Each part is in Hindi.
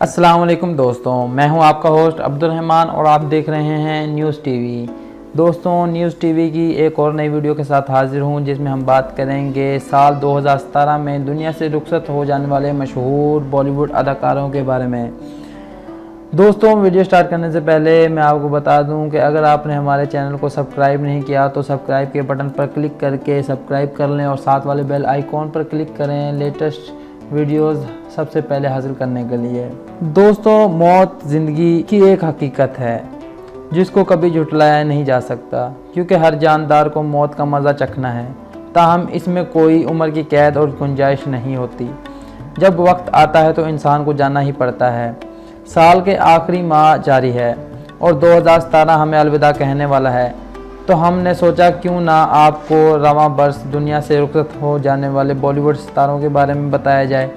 अस्सलाम वालेकुम दोस्तों, मैं हूं आपका होस्ट अब्दुल रहमान और आप देख रहे हैं न्यूज़ टीवी। दोस्तों, न्यूज़ टीवी की एक और नई वीडियो के साथ हाजिर हूं जिसमें हम बात करेंगे साल 2017 में दुनिया से रुखसत हो जाने वाले मशहूर बॉलीवुड अदाकारों के बारे में। दोस्तों, वीडियो स्टार्ट करने से पहले मैं आपको बता दूं कि अगर आपने हमारे चैनल को सब्सक्राइब नहीं किया तो सब्सक्राइब के बटन पर क्लिक करके सब्सक्राइब कर लें और साथ वाले बेल आइकॉन पर क्लिक करें लेटेस्ट वीडियोस सबसे पहले हासिल करने के लिए। दोस्तों, मौत ज़िंदगी की एक हकीकत है जिसको कभी झुटलाया नहीं जा सकता, क्योंकि हर जानदार को मौत का मज़ा चखना है। ताहम इसमें कोई उम्र की कैद और गुंजाइश नहीं होती। जब वक्त आता है तो इंसान को जाना ही पड़ता है। साल के आखिरी माह जारी है और 2017 हमें अलविदा कहने वाला है, तो हमने सोचा क्यों ना आपको रवां बरस दुनिया से रुखसत हो जाने वाले बॉलीवुड सितारों के बारे में बताया जाए।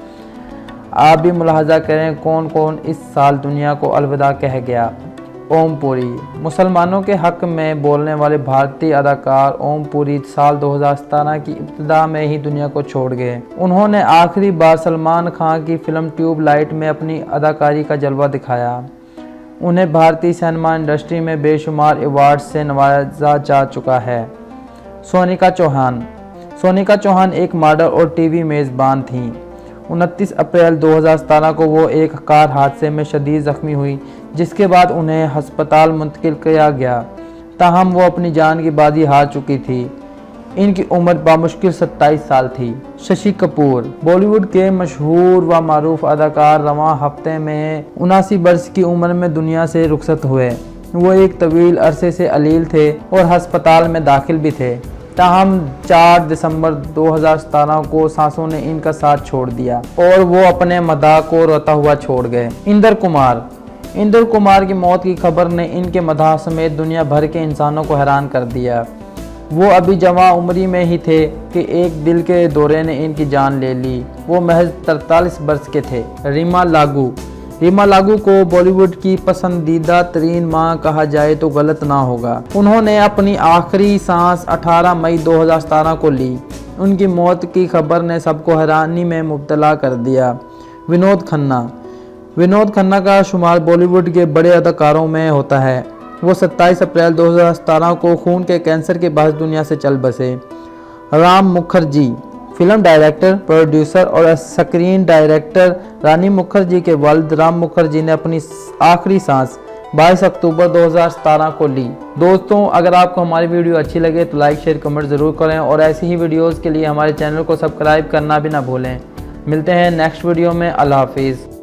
आप भी मुलाहजा करें कौन कौन इस साल दुनिया को अलविदा कह गया। ओम पुरी, मुसलमानों के हक़ में बोलने वाले भारतीय अदाकार ओम पुरी साल 2017 की इब्तिदा में ही दुनिया को छोड़ गए। उन्होंने आखिरी बार सलमान खान की फिल्म ट्यूबलाइट में अपनी अदाकारी का जलवा दिखाया। उन्हें भारतीय सिनेमा इंडस्ट्री में बेशुमार अवार्ड से नवाजा जा चुका है। सोनिका चौहान एक मॉडल और टीवी मेज़बान थीं। 29 अप्रैल 2017 को वो एक कार हादसे में शदीद ज़ख्मी हुई, जिसके बाद उन्हें हस्पताल मुंतकिल किया गया। ताहम वो अपनी जान की बाजी हार चुकी थी। इनकी उम्र बामुश्किल 27 साल थी। शशि कपूर, बॉलीवुड के मशहूर व मारूफ अदाकार रवां हफ्ते में 79 वर्ष की उम्र में दुनिया से रुखसत हुए। वो एक तवील अरसे से अलील थे और हस्पताल में दाखिल भी थे। ताहम 4 दिसंबर 2017 को सांसों ने इनका साथ छोड़ दिया और वो अपने मदाह को रोता हुआ छोड़ गए। इंदर कुमार की मौत की खबर ने इनके मदाह समेत दुनिया भर के इंसानों को हैरान कर दिया। वो अभी जवां उम्री में ही थे कि एक दिल के दौरे ने इनकी जान ले ली। वो महज 43 वर्ष के थे। रीमा लागू को बॉलीवुड की पसंदीदा तरीन मां कहा जाए तो गलत ना होगा। उन्होंने अपनी आखिरी सांस 18 मई 2017 को ली। उनकी मौत की खबर ने सबको हैरानी में मुब्तला कर दिया। विनोद खन्ना का शुमार बॉलीवुड के बड़े अदाकारों में होता है। वो 27 अप्रैल 2017 को खून के कैंसर के बायस दुनिया से चल बसे। Ram Mukherjee, film director, producer और स्क्रीन डायरेक्टर रानी मुखर्जी के वालिद राम मुखर्जी ने अपनी आखिरी सांस 22 अक्टूबर 2017 को ली। दोस्तों, अगर आपको हमारी वीडियो अच्छी लगे तो लाइक शेयर कमेंट ज़रूर करें और ऐसी ही वीडियोज़ के लिए हमारे चैनल को सब्सक्राइब करना भी ना भूलें। मिलते हैं नेक्स्ट वीडियो में। अल्लाह हाफिज़।